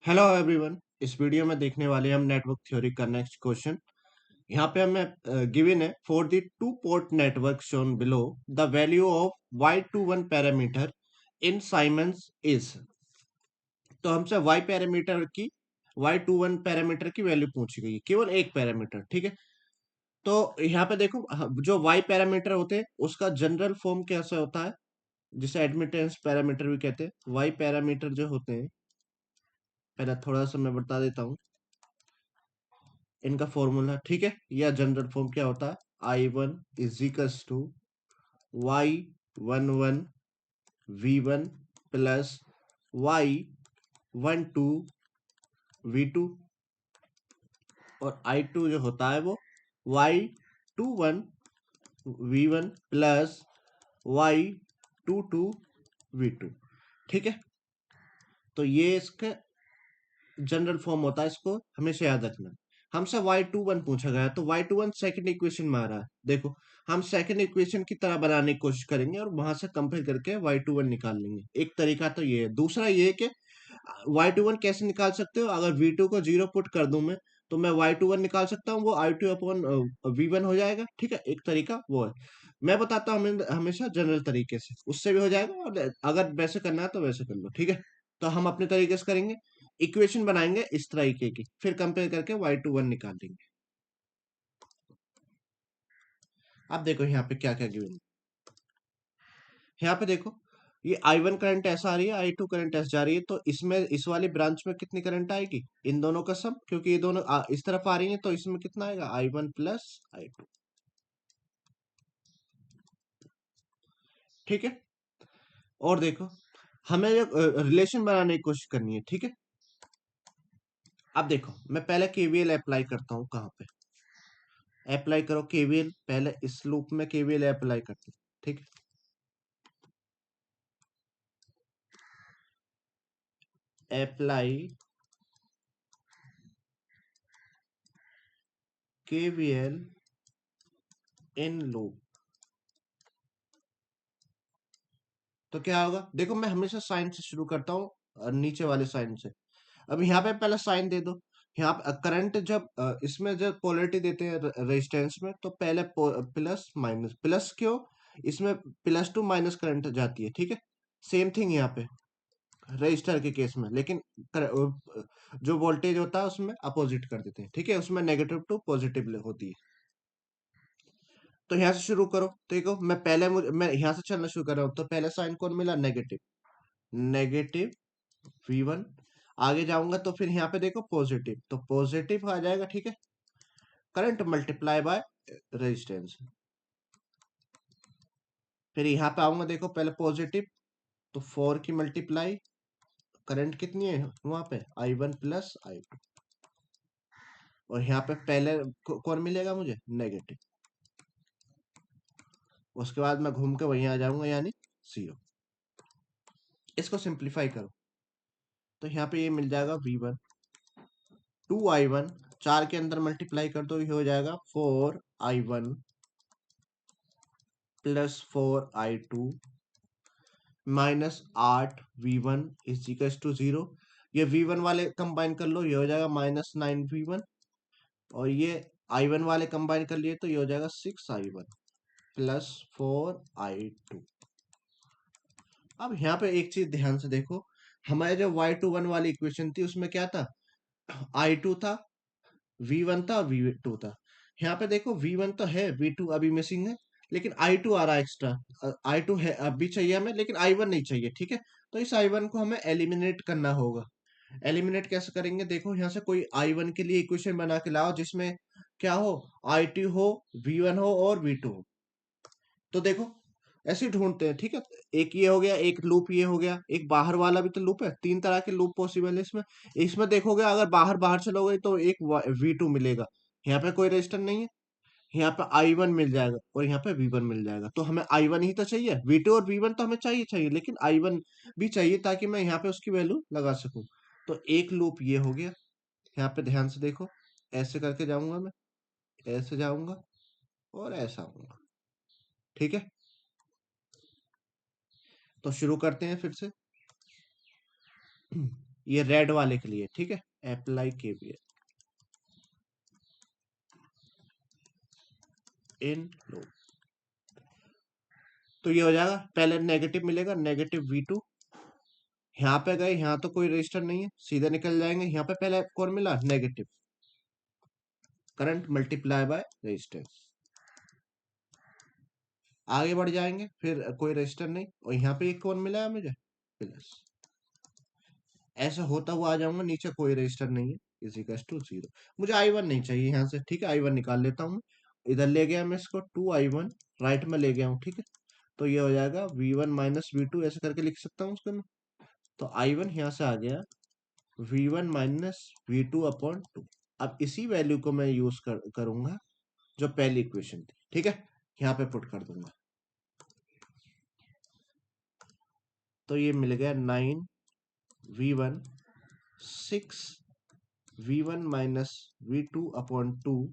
Hello everyone. इस video में देखने वाले हम नेटवर्क थ्योरी का नेक्स्ट क्वेश्चन। यहाँ पे हमें गिवन है for the two port network shown below the value of Y21 parameter in siemens is. तो हमसे Y21 पैरामीटर की वैल्यू पूछी गई है, केवल एक पैरामीटर। ठीक है, तो यहाँ पे देखो जो Y पैरामीटर होते हैं उसका जनरल फॉर्म कैसे होता है, जिसे एडमिटेंस पैरामीटर भी कहते हैं। Y पैरामीटर जो होते हैं, पहले थोड़ा सा मैं बता देता हूँ इनका फॉर्मूला। ठीक है, या जनरल फॉर्म क्या होता है, I1 is equals to Y11 V1 plus Y12 V2, और I2 जो होता है वो Y21 V1 plus Y22 V2। ठीक है, तो ये इसका जनरल फॉर्म होता है, इसको हमेशा याद रखना। हमसे Y21 पूछा गया, तो Y21 सेकंड इक्वेशन में आ रहा है। देखो, हम सेकंड इक्वेशन की तरह बनाने की कोशिश करेंगे और वहां से कंपेयर करके Y21 निकाल लेंगे। एक तरीका तो ये है। दूसरा ये है कि Y21 कैसे निकाल सकते हो, अगर V2 को 0 पुट कर दूं मैं, तो मैं Y21 निकाल सकता हूँ, वो I2 अपॉन V1 हो जाएगा। ठीक है, एक तरीका वो है। मैं बताता हूँ हमेशा जनरल तरीके से, उससे भी हो जाएगा, और अगर वैसे करना है तो वैसे कर लो। ठीक है, तो हम अपने तरीके से करेंगे, इक्वेशन बनाएंगे इस तरीके की, फिर कंपेयर करके Y21 निकाल देंगे। अब देखो यहाँ पे क्या क्या गिवन है। यहाँ पे देखो, ये I1 करंट ऐसा आ रही है, I2 करंट ऐसे जा रही है, तो इसमें इस वाली ब्रांच में कितनी करंट आएगी, इन दोनों का सम, क्योंकि ये दोनों इस तरफ आ रही है, तो इसमें कितना आएगा, I1 प्लस I2। ठीक है, और देखो हमें रिलेशन बनाने की कोशिश करनी है। ठीक है, अब देखो मैं पहले केवीएल अप्लाई करता हूँ। कहाँ पे अप्लाई करो केवीएल, पहले इस लूप में केवीएल अप्लाई करते हैं। ठीक है, अप्लाई केवीएल इन लूप, तो क्या होगा, देखो मैं हमेशा साइन से शुरू करता हूँ, नीचे वाले साइन से। अब यहाँ पे पहले साइन दे दो। यहाँ पे करंट जब इसमें जब पोलरिटी देते हैं रेजिस्टेंस में, तो पहले प्लस माइनस, प्लस क्यों, इसमें प्लस टू माइनस करंट जाती है। ठीक है, सेम थिंग यहाँ पे रजिस्टर के केस में, लेकिन जो वोल्टेज होता है उसमें अपोजिट कर देते हैं। ठीक है, उसमें नेगेटिव टू पॉजिटिव होती है। तो यहाँ से शुरू करो, देखो मैं यहाँ से चलना शुरू कर रहा हूँ, तो पहले साइन कौन मिला, नेगेटिव, नेगेटिव V1। आगे जाऊंगा तो फिर यहाँ पे देखो पॉजिटिव, तो पॉजिटिव आ जाएगा। ठीक है, करंट मल्टीप्लाई बाय रेजिस्टेंस। फिर यहाँ पे आऊंगा, देखो पहले पॉजिटिव, तो 4 की मल्टीप्लाई, करंट कितनी है वहां पे, I1 प्लस I2, और यहाँ पे पहले कौन मिलेगा मुझे, नेगेटिव। उसके बाद मैं घूम के वहीं आ जाऊंगा, यानी 0। इसको सिंप्लीफाई करो, तो यहाँ पे ये मिल जाएगा V1 2I1, 4 के अंदर मल्टीप्लाई कर दो, ये हो जाएगा 4I1 plus 4I2 minus 8V1 is equal to 0। ये V1 वाले कंबाइन कर लो, ये हो जाएगा माइनस 9V1, और ये I1 वाले कंबाइन कर लिए तो ये हो जाएगा 6I1 प्लस 4I2। अब यहाँ पे एक चीज ध्यान से देखो, हमारे जो Y21 वाली इक्वेशन थी उसमें क्या था, I2 था, V1 था और V2 था। यहाँ पे देखो V1 तो है, V2 अभी मिसिंग है, लेकिन I2 आ रहा है एक्स्ट्रा। I2 है अभी चाहिए हमें, लेकिन I1 नहीं चाहिए। ठीक है, तो इस I1 को हमें एलिमिनेट करना होगा। एलिमिनेट कैसे करेंगे, देखो यहाँ से कोई I1 के लिए इक्वेशन बना के लाओ जिसमें क्या हो, I2 हो, V1 हो और V2 हो। तो देखो ऐसे ही ढूंढते हैं। ठीक है, एक ये हो गया, एक लूप ये हो गया, एक बाहर वाला भी तो लूप है। तीन तरह के लूप पॉसिबल है इसमें। इसमें देखोगे अगर बाहर बाहर चलोगे तो एक V2 मिलेगा, यहाँ पे कोई रजिस्टर नहीं है, यहाँ पे I1 मिल जाएगा और यहाँ पे V1 मिल जाएगा। तो हमें I1 ही तो चाहिए, V2 और V1 तो हमें चाहिए चाहिए, लेकिन I1 भी चाहिए ताकि मैं यहाँ पे उसकी वैल्यू लगा सकूं। तो एक लूप ये हो गया, यहाँ पे ध्यान से देखो, ऐसे करके जाऊंगा मैं, ऐसे जाऊंगा और ऐसा आऊंगा। ठीक है, तो शुरू करते हैं फिर से। ये रेड वाले के लिए, ठीक है, अप्लाई केवीएल इन लो। तो ये हो जाएगा, पहले नेगेटिव मिलेगा, नेगेटिव V2, यहाँ पे गए, यहाँ तो कोई रजिस्टर नहीं है, सीधे निकल जाएंगे। यहाँ पे पहले कौन मिला, negative, current multiply by resistance. आगे बढ़ जाएंगे, फिर कोई रजिस्टर नहीं, और यहाँ पे एक कौन मिला है मुझे, प्लस। ऐसा होता हुआ आ जाऊंगा, नीचे कोई रजिस्टर नहीं है, इज इक्वल टू 0। मुझे I1 नहीं चाहिए यहाँ से, ठीक है, I1 निकाल लेता हूँ। इधर ले गया मैं इसको 2I1, राइट में ले गया हूँ, ठीक है। तो ये हो जाएगा V1 माइनस V2, ऐसे करके लिख सकता हूँ उसको मैं। तो I1 यहाँ से आ गया V1 माइनस V2 अपॉन 2। अब इसी वैल्यू को मैं यूज करूंगा जो पहली इक्वेशन थी, ठीक है, यहाँ पे पुट कर दूंगा। तो ये मिल गया 9V1 6V1 minus V2 upon 2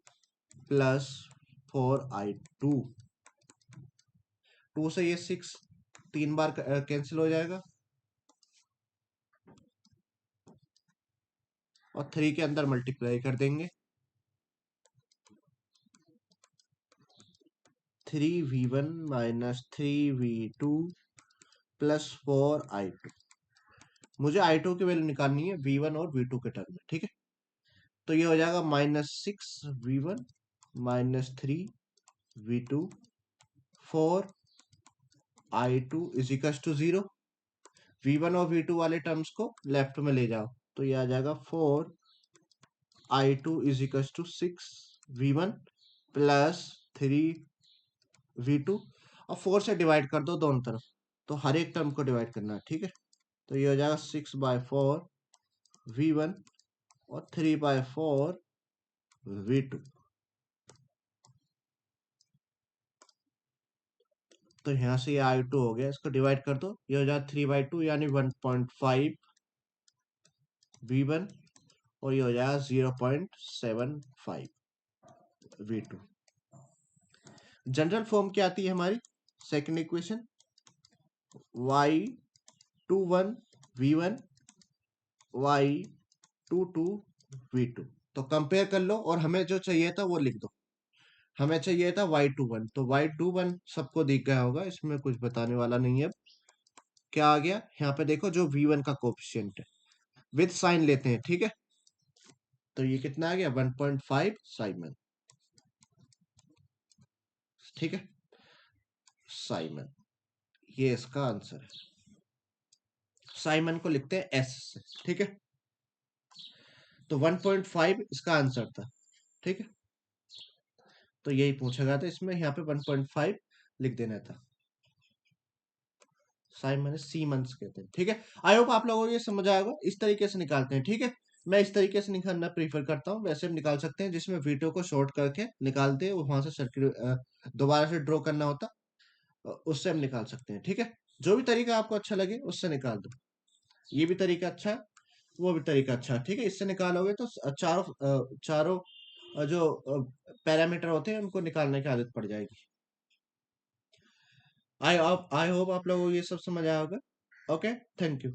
plus 4I2। 2 से ये 6 3 बार कैंसिल हो जाएगा, और 3 के अंदर मल्टीप्लाई कर देंगे। 3V1 minus 3V2 plus 4I2। मुझे I2 की वैल्यू निकालनी है V1 और V2 के टर्म में, ठीक है। तो ये हो जाएगा -6V1 minus 3V2 4I2 is equal to 0। V1 और V2 वाले टर्म्स को लेफ्ट में ले जाओ, तो ये आ जाएगा 4I2 is equal to 6V1 plus 3V2, और 4 से डिवाइड कर दो दोनों तरफ, तो हर एक टर्म को डिवाइड करना है, ठीक है। तो ये हो जाएगा 6/4V1 और 3/4V2। तो यहाँ से ये I2 हो गया, इसको डिवाइड कर दो, ये हो जाएगा 3/2 यानी 1.5V1, और ये हो जाएगा 0.75V2। जनरल फॉर्म क्या आती है हमारी, सेकंड इक्वेशन Y21V1 Y22V2। तो कंपेयर कर लो, और हमें जो चाहिए था वो लिख दो। हमें चाहिए था Y21, तो Y21 सबको दिख गया होगा, इसमें कुछ बताने वाला नहीं है। अब क्या आ गया, यहाँ पे देखो जो V1 का कोफिशिएंट है, विद साइन लेते हैं, ठीक है। तो ये कितना आ गया, 1.5 साइमन, ठीक है, साइमन, ये इसका आंसर है। साइमन को लिखते हैं S से, ठीक है। तो 1.5 इसका आंसर था, ठीक है। तो यही पूछा गया था इसमें, यहाँ पे 1.5 लिख देना था। साइमन सीमंस कहते हैं, ठीक है। आई होप आप लोगों को ये समझ आएगा, इस तरीके से निकालते हैं, ठीक है। मैं इस तरीके से निकालना प्रीफर करता हूँ, वैसे हम निकाल सकते हैं जिसमें वीडियो को शॉर्ट करके निकालते हैं, वहां से सर्किट दोबारा से ड्रॉ करना होता, उससे हम निकाल सकते हैं, ठीक है। जो भी तरीका आपको अच्छा लगे उससे निकाल दो। ये भी तरीका अच्छा है, वो भी तरीका अच्छा है, ठीक है। इससे निकालोगे तो चारों जो पैरामीटर होते हैं उनको निकालने की आदत पड़ जाएगी। आई होप आप लोगों को ये सब समझ आया होगा। Okay, thank you.